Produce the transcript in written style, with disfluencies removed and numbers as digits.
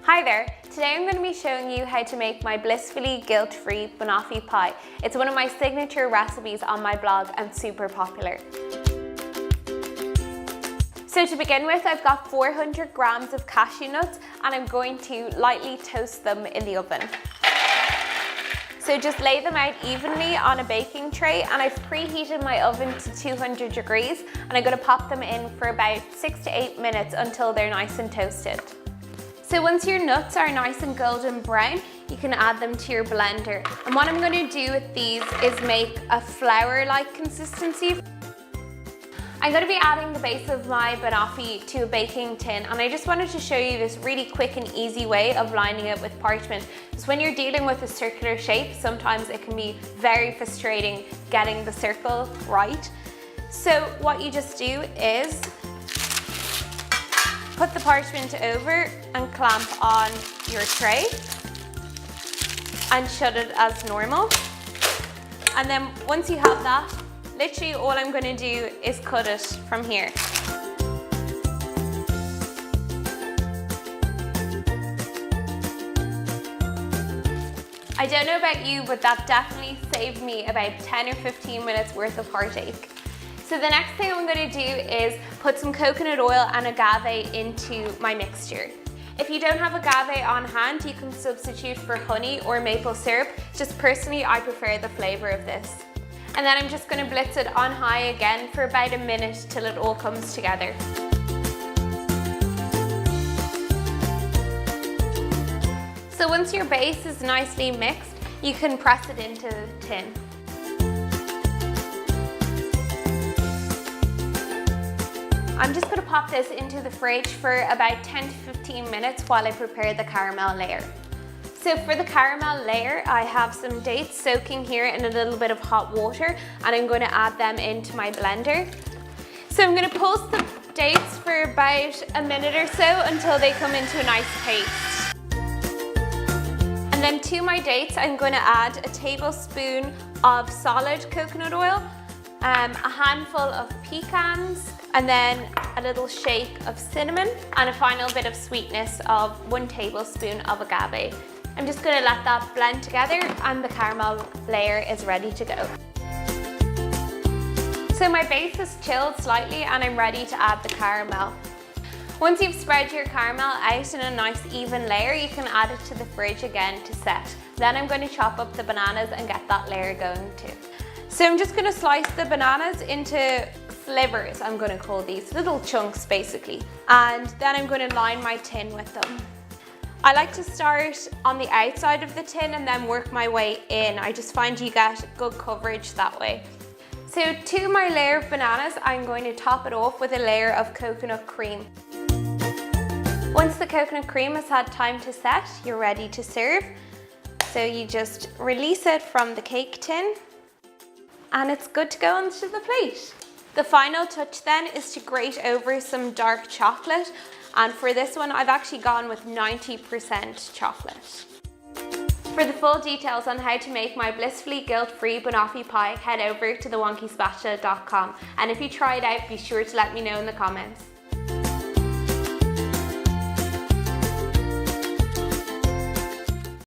Hi there, today I'm going to be showing you how to make my Blissfully guilt-free banoffee pie. It's one of my signature recipes on my blog and super popular. So to begin with, I've got 400 grams of cashew nuts and I'm going to lightly toast them in the oven. So just lay them out evenly on a baking tray, and I've preheated my oven to 200 degrees and I'm going to pop them in for about 6 to 8 minutes until they're nice and toasted. So once your nuts are nice and golden brown, you can add them to your blender. And what I'm going to do with these is make a flour-like consistency. I'm going to be adding the base of my banoffee to a baking tin, and I just wanted to show you this really quick and easy way of lining it with parchment. Because when you're dealing with a circular shape, sometimes it can be very frustrating getting the circle right. So what you just do is put the parchment over and clamp on your tray and shut it as normal. And then once you have that, literally all I'm going to do is cut it from here. I don't know about you, but that definitely saved me about 10 or 15 minutes worth of heartache. So the next thing I'm going to do is put some coconut oil and agave into my mixture. If you don't have agave on hand, you can substitute for honey or maple syrup. Just personally, I prefer the flavor of this. And then I'm just going to blitz it on high again for about a minute till it all comes together. So once your base is nicely mixed, you can press it into the tin. I'm just going to pop this into the fridge for about 10 to 15 minutes while I prepare the caramel layer. So for the caramel layer, I have some dates soaking here in a little bit of hot water, and I'm going to add them into my blender. So I'm going to pulse the dates for about a minute or so until they come into a nice paste. And then to my dates, I'm going to add a tablespoon of solid coconut oil, a handful of pecans, and then a little shake of cinnamon, and a final bit of sweetness of 1 tablespoon of agave. I'm just going to let that blend together and the caramel layer is ready to go. So my base is chilled slightly and I'm ready to add the caramel. Once you've spread your caramel out in a nice even layer, you can add it to the fridge again to set. Then I'm going to chop up the bananas and get that layer going too. So I'm just going to slice the bananas into slivers, I'm going to call these, little chunks basically. And then I'm going to line my tin with them. I like to start on the outside of the tin and then work my way in. I just find you get good coverage that way. So to my layer of bananas, I'm going to top it off with a layer of coconut cream. Once the coconut cream has had time to set, you're ready to serve. So you just release it from the cake tin and it's good to go onto the plate. The final touch then is to grate over some dark chocolate. And for this one, I've actually gone with 90% chocolate. For the full details on how to make my blissfully guilt-free banoffee pie, head over to thewonkyspatula.com. And if you try it out, be sure to let me know in the comments.